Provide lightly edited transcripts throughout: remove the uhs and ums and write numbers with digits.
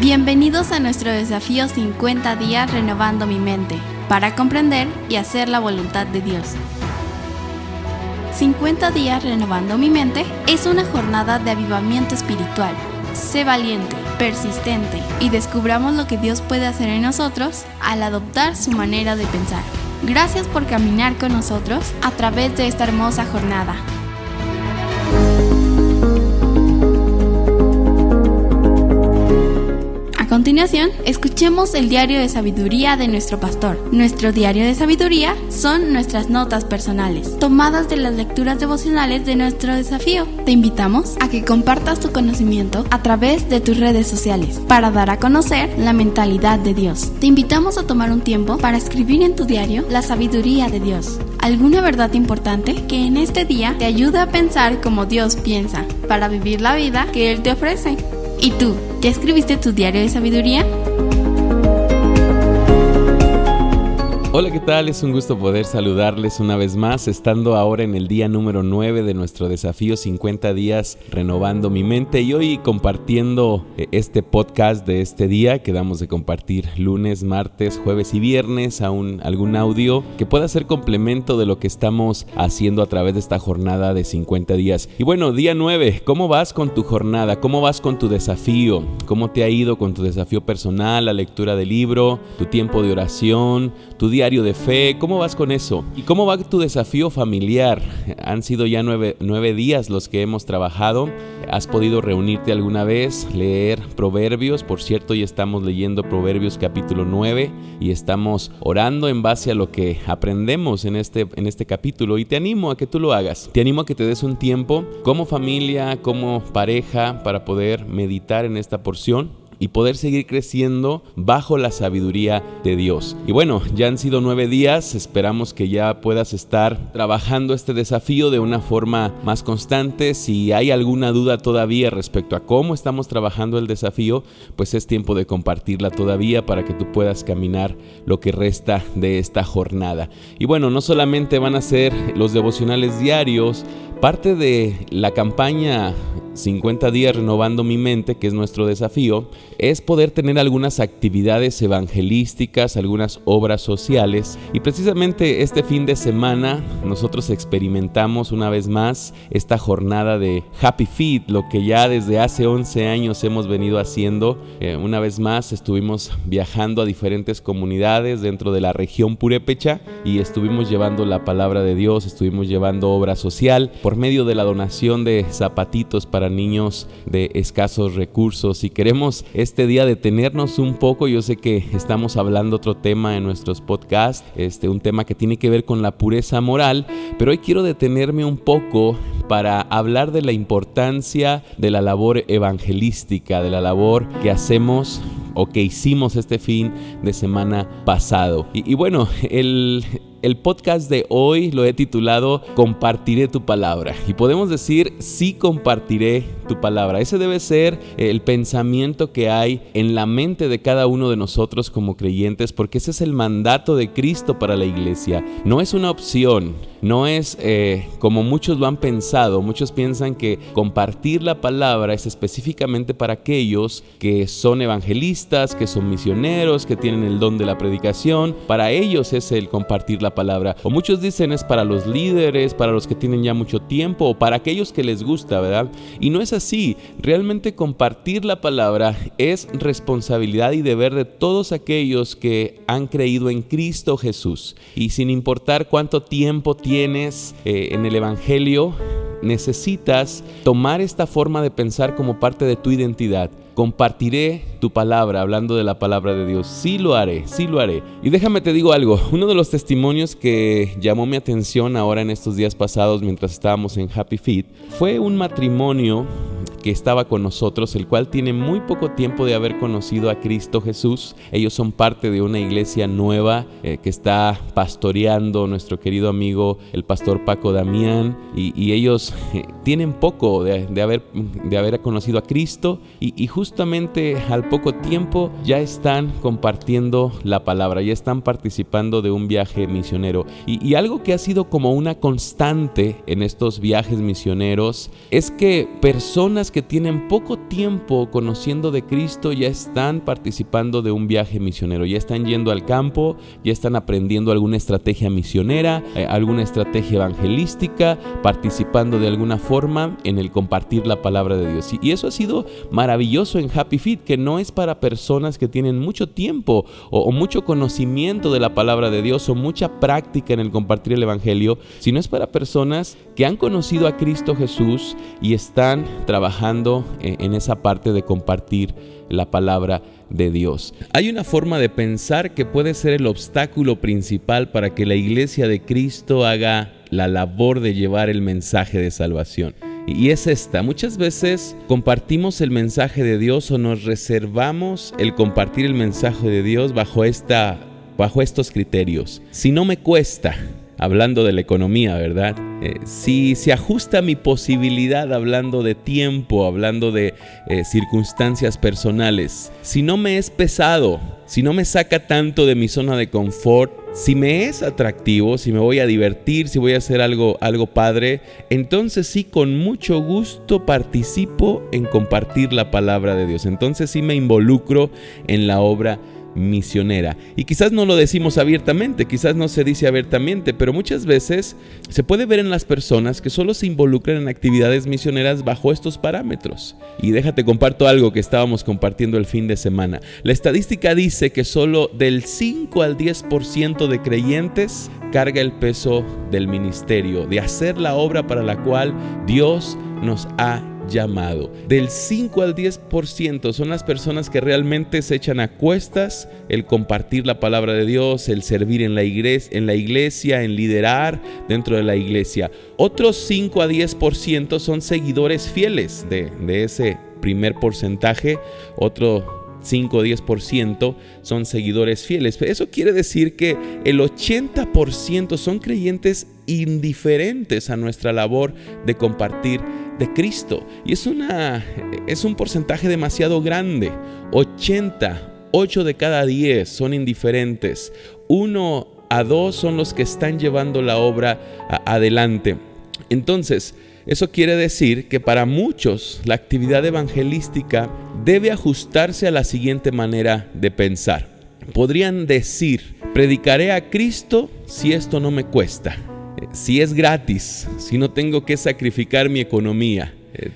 Bienvenidos a nuestro desafío 50 días renovando mi mente, para comprender y hacer la voluntad de Dios. 50 días renovando mi mente es una jornada de avivamiento espiritual. Sé valiente, persistente y descubramos lo que Dios puede hacer en nosotros al adoptar su manera de pensar. Gracias por caminar con nosotros a través de esta hermosa jornada. A continuación, escuchemos el diario de sabiduría de nuestro pastor. Nuestro diario de sabiduría son nuestras notas personales, tomadas de las lecturas devocionales de nuestro desafío. Te invitamos a que compartas tu conocimiento a través de tus redes sociales para dar a conocer la mentalidad de Dios. Te invitamos a tomar un tiempo para escribir en tu diario la sabiduría de Dios. Alguna verdad importante que en este día te ayude a pensar como Dios piensa, para vivir la vida que Él te ofrece. ¿Y tú? ¿Ya escribiste tu diario de sabiduría? Hola, ¿qué tal? Es un gusto poder saludarles una vez más, estando ahora en el día número 9 de nuestro desafío 50 días renovando mi mente, y hoy compartiendo este podcast de este día que damos de compartir lunes, martes, jueves y viernes, algún audio que pueda ser complemento de lo que estamos haciendo a través de esta jornada de 50 días. Y bueno, día 9, ¿cómo vas con tu jornada? ¿Cómo vas con tu desafío? ¿Cómo te ha ido con tu desafío personal, la lectura del libro, tu tiempo de oración, tu diario de fe? ¿Cómo vas con eso? ¿Y cómo va tu desafío familiar? Han sido ya 9 días los que hemos trabajado. ¿Has podido reunirte alguna vez? Leer Proverbios. Por cierto, ya estamos leyendo Proverbios capítulo 9 y estamos orando en base a lo que aprendemos en este capítulo, y te animo a que tú lo hagas. Te animo a que te des un tiempo como familia, como pareja, para poder meditar en esta porción y poder seguir creciendo bajo la sabiduría de Dios. Y bueno, ya han sido 9 días, esperamos que ya puedas estar trabajando este desafío de una forma más constante. Si hay alguna duda todavía respecto a cómo estamos trabajando el desafío, pues es tiempo de compartirla todavía para que tú puedas caminar lo que resta de esta jornada. Y bueno, no solamente van a ser los devocionales diarios, parte de la campaña 50 días renovando mi mente, que es nuestro desafío, es poder tener algunas actividades evangelísticas, algunas obras sociales. Y precisamente este fin de semana nosotros experimentamos una vez más esta jornada de Happy Feet, lo que ya desde hace 11 años hemos venido haciendo. Una vez más estuvimos viajando a diferentes comunidades dentro de la región purépecha y estuvimos llevando la palabra de Dios, estuvimos llevando obra social por medio de la donación de zapatitos para niños de escasos recursos. Y queremos este día detenernos un poco. Yo sé que estamos hablando otro tema en nuestros podcasts, un tema que tiene que ver con la pureza moral, pero hoy quiero detenerme un poco para hablar de la importancia de la labor evangelística, de la labor que hacemos o que hicimos este fin de semana pasado. Y bueno, el podcast de hoy lo he titulado Compartiré tu palabra. Y podemos decir, sí, compartiré tu palabra. Ese debe ser el pensamiento que hay en la mente de cada uno de nosotros como creyentes, porque ese es el mandato de Cristo para la iglesia. No es una opción, no es como muchos lo han pensado. Muchos piensan que compartir la palabra es específicamente para aquellos que son evangelistas, que son misioneros, que tienen el don de la predicación. Para ellos es el compartir la palabra. O muchos dicen es para los líderes, para los que tienen ya mucho tiempo, o para aquellos que les gusta, ¿verdad? Y no es así. Realmente compartir la palabra es responsabilidad y deber de todos aquellos que han creído en Cristo Jesús. Y sin importar cuánto tiempo tienes en el evangelio, necesitas tomar esta forma de pensar como parte de tu identidad. Compartiré tu palabra, hablando de la palabra de Dios. Sí lo haré, sí lo haré. Y déjame te digo algo, uno de los testimonios que llamó mi atención ahora en estos días pasados mientras estábamos en Happy Feet fue un matrimonio que estaba con nosotros, el cual tiene muy poco tiempo de haber conocido a Cristo Jesús. Ellos son parte de una iglesia nueva que está pastoreando nuestro querido amigo el pastor Paco Damián, y ellos tienen poco de haber conocido a Cristo, y justamente al poco tiempo ya están compartiendo la palabra, ya están participando de un viaje misionero. Y algo que ha sido como una constante en estos viajes misioneros es que personas que tienen poco tiempo conociendo de Cristo ya están participando de un viaje misionero, ya están yendo al campo, ya están aprendiendo alguna estrategia misionera, alguna estrategia evangelística, participando de alguna forma en el compartir la palabra de Dios. Y eso ha sido maravilloso en Happy Feet, que no es para personas que tienen mucho tiempo o mucho conocimiento de la palabra de Dios o mucha práctica en el compartir el evangelio, sino es para personas que han conocido a Cristo Jesús y están trabajando en esa parte de compartir la palabra de Dios. Hay una forma de pensar que puede ser el obstáculo principal para que la iglesia de Cristo haga la labor de llevar el mensaje de salvación. Y es esta: muchas veces compartimos el mensaje de Dios o nos reservamos el compartir el mensaje de Dios bajo estos criterios. Si no me cuesta, hablando de la economía, ¿verdad? Si se ajusta a mi posibilidad, hablando de tiempo, hablando de circunstancias personales, si no me es pesado, si no me saca tanto de mi zona de confort, si me es atractivo, si me voy a divertir, si voy a hacer algo padre, entonces sí, con mucho gusto participo en compartir la palabra de Dios. Entonces sí me involucro en la obra misionera. Y quizás no lo decimos abiertamente, quizás no se dice abiertamente, pero muchas veces se puede ver en las personas que solo se involucran en actividades misioneras bajo estos parámetros. Y déjate comparto algo que estábamos compartiendo el fin de semana. La estadística dice que solo del 5 al 10% de creyentes carga el peso del ministerio, de hacer la obra para la cual Dios nos ha llamado. Del 5 al 10% son las personas que realmente se echan a cuestas el compartir la palabra de Dios, el servir en la iglesia, en liderar dentro de la iglesia. Otros 5 a 10% son seguidores fieles de ese primer porcentaje. Otro 5 o 10% son seguidores fieles. Eso quiere decir que el 80% son creyentes indiferentes a nuestra labor de compartir de Cristo. Y es un porcentaje demasiado grande. 8 de cada 10 son indiferentes. 1 a 2 son los que están llevando la obra adelante. Entonces, eso quiere decir que para muchos la actividad evangelística debe ajustarse a la siguiente manera de pensar. Podrían decir: predicaré a Cristo si esto no me cuesta, si es gratis, si no tengo que sacrificar mi economía.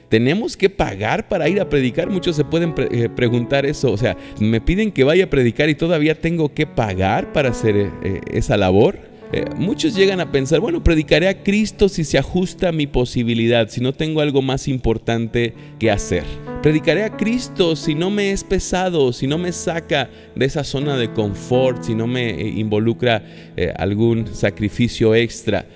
¿Tenemos que pagar para ir a predicar? Muchos se pueden preguntar eso. O sea, me piden que vaya a predicar y todavía tengo que pagar para hacer esa labor. Muchos llegan a pensar: bueno, predicaré a Cristo si se ajusta a mi posibilidad, si no tengo algo más importante que hacer. Predicaré a Cristo si no me es pesado, si no me saca de esa zona de confort, si no me involucra algún sacrificio extra.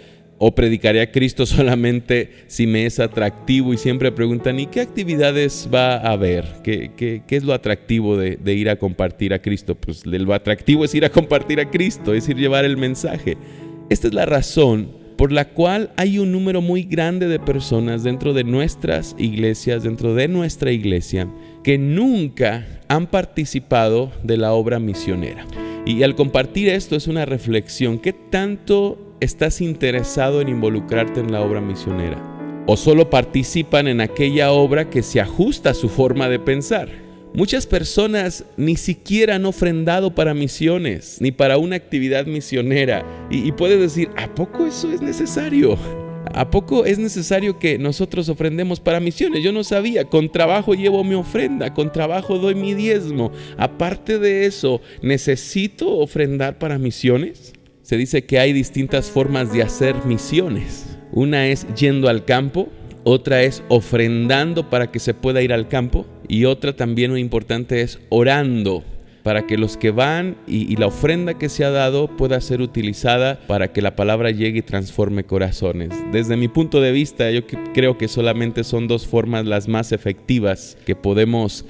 O predicaré a Cristo solamente si me es atractivo. Y siempre preguntan: ¿y qué actividades va a haber? ¿Qué es lo atractivo de ir a compartir a Cristo? Pues lo atractivo es ir a compartir a Cristo, es ir a llevar el mensaje. Esta es la razón por la cual hay un número muy grande de personas dentro de nuestras iglesias, dentro de nuestra iglesia, que nunca han participado de la obra misionera. Y al compartir esto es una reflexión: ¿qué tanto estás interesado en involucrarte en la obra misionera? ¿O solo participan en aquella obra que se ajusta a su forma de pensar? Muchas personas ni siquiera han ofrendado para misiones, ni para una actividad misionera. Y puedes decir: ¿a poco eso es necesario? ¿A poco es necesario que nosotros ofrendemos para misiones? Yo no sabía. Con trabajo llevo mi ofrenda, con trabajo doy mi diezmo. Aparte de eso, ¿necesito ofrendar para misiones? Se dice que hay distintas formas de hacer misiones. Una es yendo al campo, otra es ofrendando para que se pueda ir al campo, y otra también muy importante es orando para que los que van y la ofrenda que se ha dado pueda ser utilizada para que la palabra llegue y transforme corazones. Desde mi punto de vista, yo creo que solamente son dos formas las más efectivas que podemos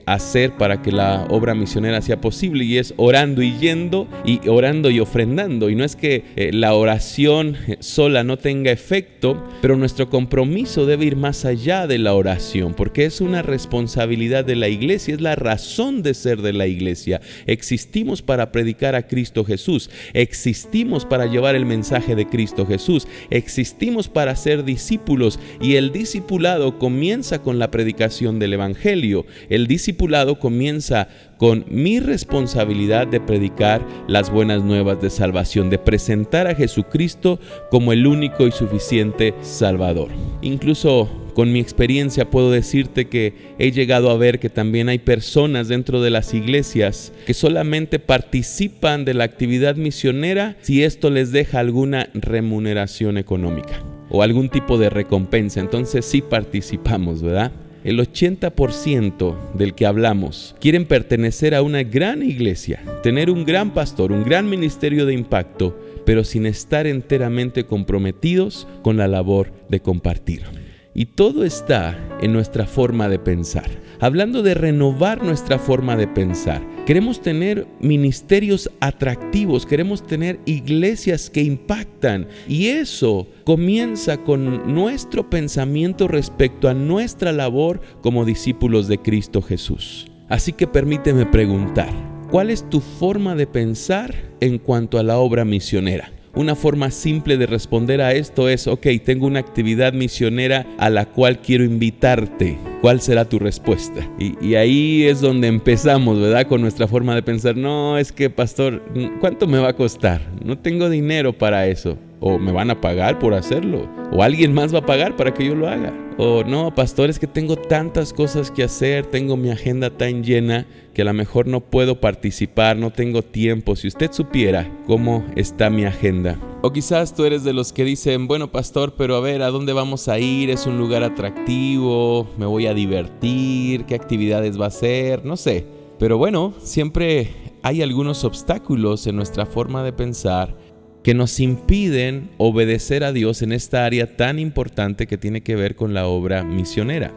hacer para que la obra misionera sea posible, y es orando y yendo, y orando y ofrendando. Y no es que la oración sola no tenga efecto, pero nuestro compromiso debe ir más allá de la oración, porque es una responsabilidad de la iglesia, es la razón de ser de la iglesia. Existimos para predicar a Cristo Jesús, existimos para llevar el mensaje de Cristo Jesús, existimos para ser discípulos, y el discipulado comienza con la predicación del evangelio. El discipulado comienza con mi responsabilidad de predicar las buenas nuevas de salvación, de presentar a Jesucristo como el único y suficiente Salvador. Incluso con mi experiencia puedo decirte que he llegado a ver que también hay personas dentro de las iglesias que solamente participan de la actividad misionera si esto les deja alguna remuneración económica o algún tipo de recompensa. Entonces sí participamos, ¿verdad? El 80% del que hablamos quieren pertenecer a una gran iglesia, tener un gran pastor, un gran ministerio de impacto, pero sin estar enteramente comprometidos con la labor de compartir. Y todo está en nuestra forma de pensar. Hablando de renovar nuestra forma de pensar, queremos tener ministerios atractivos, queremos tener iglesias que impactan, y eso comienza con nuestro pensamiento respecto a nuestra labor como discípulos de Cristo Jesús. Así que permíteme preguntar, ¿cuál es tu forma de pensar en cuanto a la obra misionera? Una forma simple de responder a esto es: ok, tengo una actividad misionera a la cual quiero invitarte. ¿Cuál será tu respuesta? Y ahí es donde empezamos, ¿verdad? Con nuestra forma de pensar. No, es que, pastor, ¿cuánto me va a costar? No tengo dinero para eso. O me van a pagar por hacerlo. O alguien más va a pagar para que yo lo haga. O no, pastor, es que tengo tantas cosas que hacer, tengo mi agenda tan llena que a lo mejor no puedo participar, no tengo tiempo. Si usted supiera cómo está mi agenda. O quizás tú eres de los que dicen: bueno, pastor, pero a ver, ¿a dónde vamos a ir? ¿Es un lugar atractivo? ¿Me voy a divertir? ¿Qué actividades va a ser? No sé. Pero bueno, siempre hay algunos obstáculos en nuestra forma de pensar que nos impiden obedecer a Dios en esta área tan importante que tiene que ver con la obra misionera.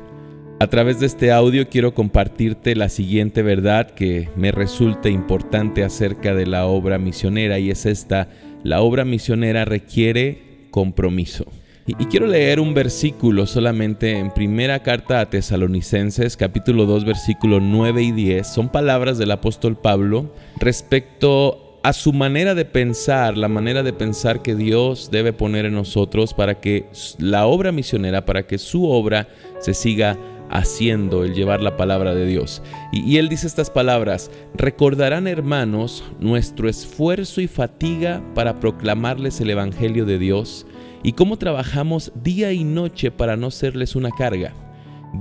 A través de este audio quiero compartirte la siguiente verdad que me resulta importante acerca de la obra misionera, y es esta: la obra misionera requiere compromiso. Y quiero leer un versículo solamente en primera carta a Tesalonicenses, capítulo 2, versículo 9 y 10. Son palabras del apóstol Pablo respecto a su manera de pensar, la manera de pensar que Dios debe poner en nosotros para que la obra misionera, para que su obra se siga haciendo, el llevar la palabra de Dios. Y él dice estas palabras: recordarán, hermanos, nuestro esfuerzo y fatiga para proclamarles el evangelio de Dios, y cómo trabajamos día y noche para no serles una carga.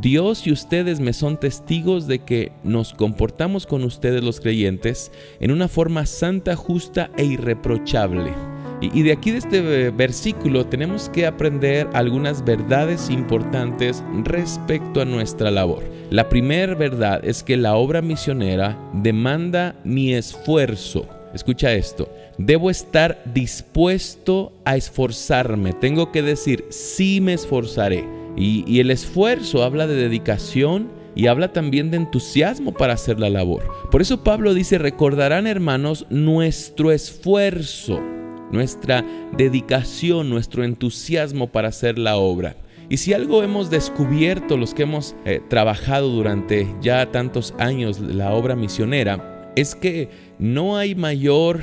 Dios y ustedes me son testigos de que nos comportamos con ustedes los creyentes en una forma santa, justa e irreprochable. Y de aquí, de este versículo, tenemos que aprender algunas verdades importantes respecto a nuestra labor. La primera verdad es que la obra misionera demanda mi esfuerzo. Escucha esto: debo estar dispuesto a esforzarme. Tengo que decir: sí, me esforzaré. Y el esfuerzo habla de dedicación y habla también de entusiasmo para hacer la labor. Por eso Pablo dice: recordarán, hermanos, nuestro esfuerzo, nuestra dedicación, nuestro entusiasmo para hacer la obra. Y si algo hemos descubierto los que hemos trabajado durante ya tantos años la obra misionera, es que no hay mayor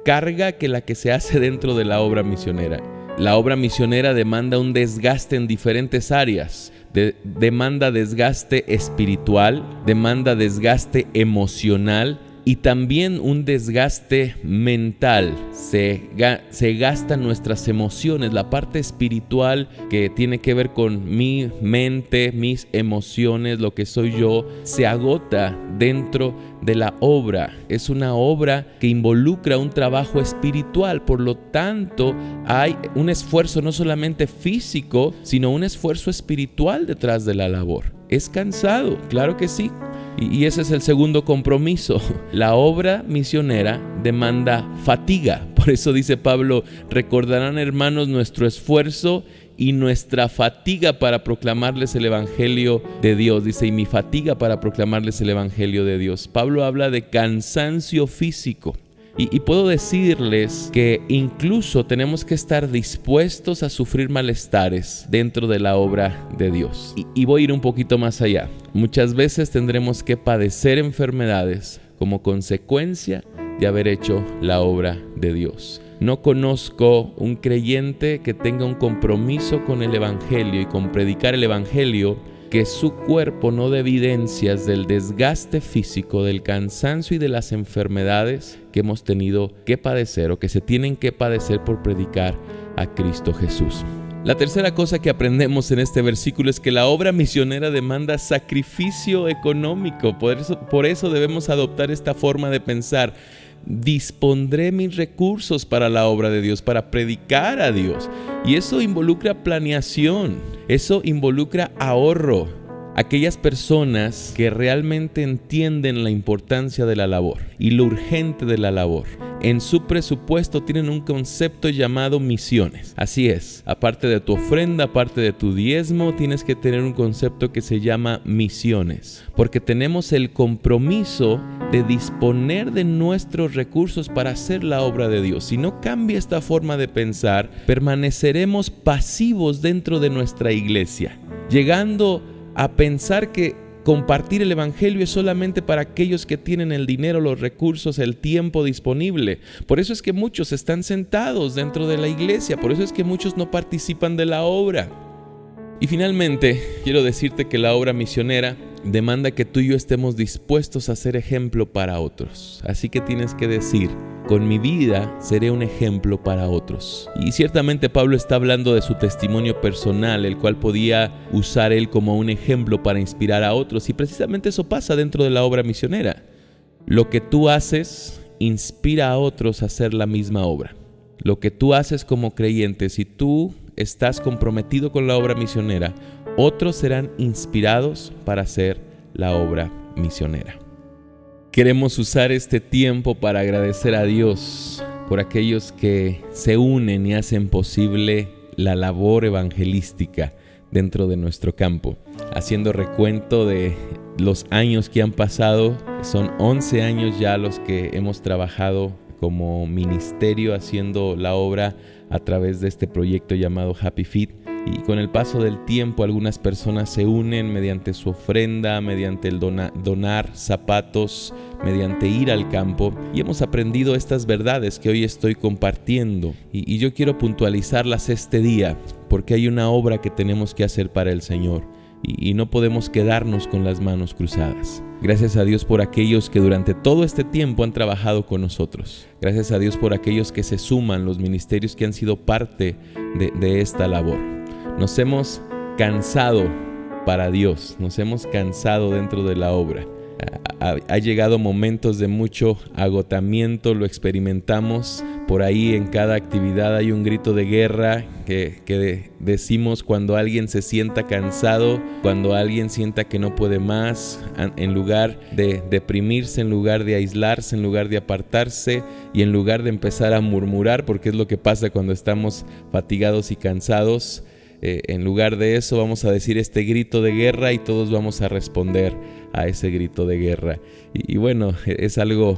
carga que la que se hace dentro de la obra misionera. La obra misionera demanda un desgaste en diferentes áreas. Demanda desgaste espiritual, demanda desgaste emocional y también un desgaste mental. Se gastan nuestras emociones, la parte espiritual que tiene que ver con mi mente, mis emociones, lo que soy yo, se agota dentro de la obra. Es una obra que involucra un trabajo espiritual, por lo tanto hay un esfuerzo no solamente físico, sino un esfuerzo espiritual detrás de la labor. ¿Es cansado? Claro que sí. Y ese es el segundo compromiso. La obra misionera demanda fatiga. Por eso dice Pablo, recordarán, hermanos, nuestro esfuerzo y nuestra fatiga para proclamarles el evangelio de Dios. Dice, y mi fatiga para proclamarles el evangelio de Dios. Pablo habla de cansancio físico. Y puedo decirles que incluso tenemos que estar dispuestos a sufrir malestares dentro de la obra de Dios. Y voy a ir un poquito más allá. Muchas veces tendremos que padecer enfermedades como consecuencia de haber hecho la obra de Dios. No conozco un creyente que tenga un compromiso con el evangelio y con predicar el evangelio que su cuerpo no dé evidencias del desgaste físico, del cansancio y de las enfermedades que hemos tenido que padecer o que se tienen que padecer por predicar a Cristo Jesús. La tercera cosa que aprendemos en este versículo es que la obra misionera demanda sacrificio económico. Por eso debemos adoptar esta forma de pensar. Dispondré mis recursos para la obra de Dios, para predicar a Dios. Y eso involucra planeación, eso involucra ahorro. Aquellas personas que realmente entienden la importancia de la labor y lo urgente de la labor, en su presupuesto tienen un concepto llamado misiones. Así es, aparte de tu ofrenda, aparte de tu diezmo, tienes que tener un concepto que se llama misiones, porque tenemos el compromiso de disponer de nuestros recursos para hacer la obra de Dios. Si no cambia esta forma de pensar, permaneceremos pasivos dentro de nuestra iglesia, llegando a pensar que compartir el evangelio es solamente para aquellos que tienen el dinero, los recursos, el tiempo disponible. Por eso es que muchos están sentados dentro de la iglesia, por eso es que muchos no participan de la obra. Y finalmente, quiero decirte que la obra misionera demanda que tú y yo estemos dispuestos a ser ejemplo para otros. Así que tienes que decir, con mi vida seré un ejemplo para otros. Y ciertamente Pablo está hablando de su testimonio personal, el cual podía usar él como un ejemplo para inspirar a otros. Y precisamente eso pasa dentro de la obra misionera. Lo que tú haces inspira a otros a hacer la misma obra. Lo que tú haces como creyente, si tú estás comprometido con la obra misionera, otros serán inspirados para hacer la obra misionera. Queremos usar este tiempo para agradecer a Dios por aquellos que se unen y hacen posible la labor evangelística dentro de nuestro campo. Haciendo recuento de los años que han pasado, son 11 años ya los que hemos trabajado como ministerio haciendo la obra a través de este proyecto llamado Happy Feet. Y con el paso del tiempo algunas personas se unen mediante su ofrenda, mediante el donar zapatos, mediante ir al campo. Y hemos aprendido estas verdades que hoy estoy compartiendo. Y yo quiero puntualizarlas este día porque hay una obra que tenemos que hacer para el Señor. Y no podemos quedarnos con las manos cruzadas. Gracias a Dios por aquellos que durante todo este tiempo han trabajado con nosotros. Gracias a Dios por aquellos que se suman, los ministerios que han sido parte de esta labor. Nos hemos cansado para Dios, nos hemos cansado dentro de la obra. Ha llegado momentos de mucho agotamiento, lo experimentamos. Por ahí en cada actividad hay un grito de guerra que decimos cuando alguien se sienta cansado, cuando alguien sienta que no puede más, en lugar de deprimirse, en lugar de aislarse, en lugar de apartarse y en lugar de empezar a murmurar, porque es lo que pasa cuando estamos fatigados y cansados. En lugar de eso vamos a decir este grito de guerra y todos vamos a responder a ese grito de guerra. Y bueno, es algo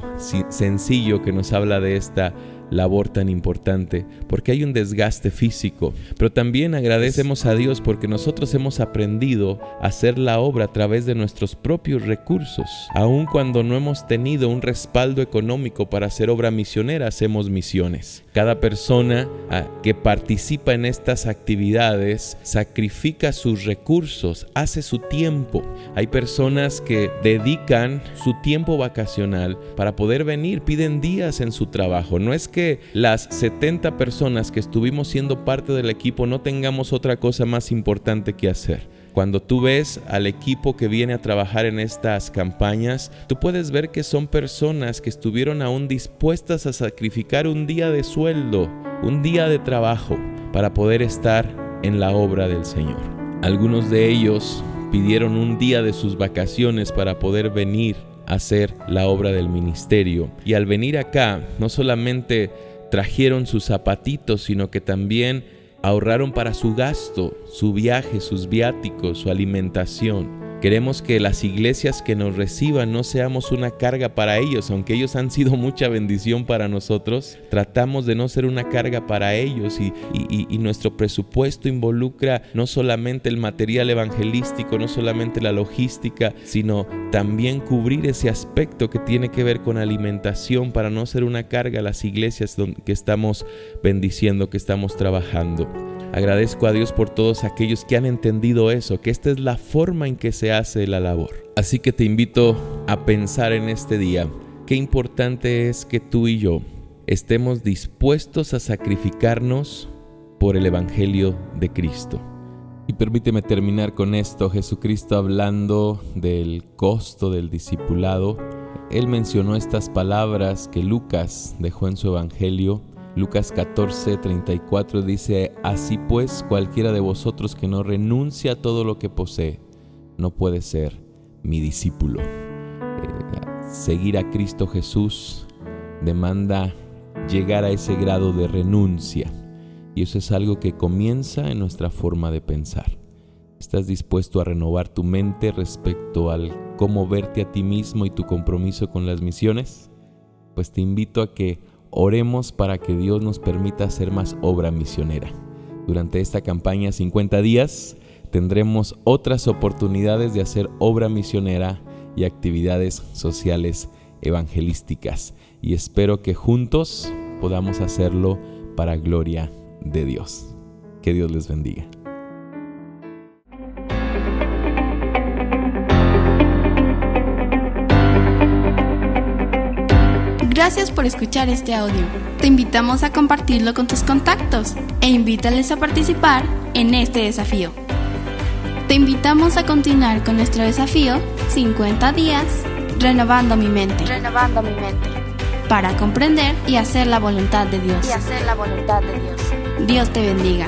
sencillo que nos habla de esta labor tan importante, porque hay un desgaste físico, pero también agradecemos a Dios porque nosotros hemos aprendido a hacer la obra a través de nuestros propios recursos. Aun cuando no hemos tenido un respaldo económico para hacer obra misionera, hacemos misiones. Cada persona que participa en estas actividades sacrifica sus recursos, hace su tiempo. Hay personas que dedican su tiempo vacacional para poder venir, piden días en su trabajo. No es que las 70 personas que estuvimos siendo parte del equipo no tengamos otra cosa más importante que hacer. Cuando tú ves al equipo que viene a trabajar en estas campañas, tú puedes ver que son personas que estuvieron aún dispuestas a sacrificar un día de sueldo, un día de trabajo, para poder estar en la obra del Señor. Algunos de ellos pidieron un día de sus vacaciones para poder venir a hacer la obra del ministerio. Y al venir acá, no solamente trajeron sus zapatitos, sino que también ahorraron para su gasto, su viaje, sus viáticos, su alimentación. Queremos que las iglesias que nos reciban no seamos una carga para ellos, aunque ellos han sido mucha bendición para nosotros. Tratamos de no ser una carga para ellos y nuestro presupuesto involucra no solamente el material evangelístico, no solamente la logística, sino también cubrir ese aspecto que tiene que ver con alimentación para no ser una carga a las iglesias que estamos bendiciendo, que estamos trabajando. Agradezco a Dios por todos aquellos que han entendido eso, que esta es la forma en que se hace la labor. Así que te invito a pensar en este día, qué importante es que tú y yo estemos dispuestos a sacrificarnos por el Evangelio de Cristo. Y permíteme terminar con esto. Jesucristo, hablando del costo del discipulado, Él mencionó estas palabras que Lucas dejó en su Evangelio. Lucas 14:34 dice: así pues, cualquiera de vosotros que no renuncia a todo lo que posee, no puede ser mi discípulo. Seguir a Cristo Jesús demanda llegar a ese grado de renuncia, y eso es algo que comienza en nuestra forma de pensar. ¿Estás dispuesto a renovar tu mente respecto al cómo verte a ti mismo y tu compromiso con las misiones? Pues te invito a que oremos para que Dios nos permita hacer más obra misionera. Durante esta campaña 50 días tendremos otras oportunidades de hacer obra misionera y actividades sociales evangelísticas. Y espero que juntos podamos hacerlo para gloria de Dios. Que Dios les bendiga. Gracias por escuchar este audio. Te invitamos a compartirlo con tus contactos e invítales a participar en este desafío. Te invitamos a continuar con nuestro desafío 50 días renovando mi mente. Para comprender y hacer la voluntad de Dios. Dios te bendiga.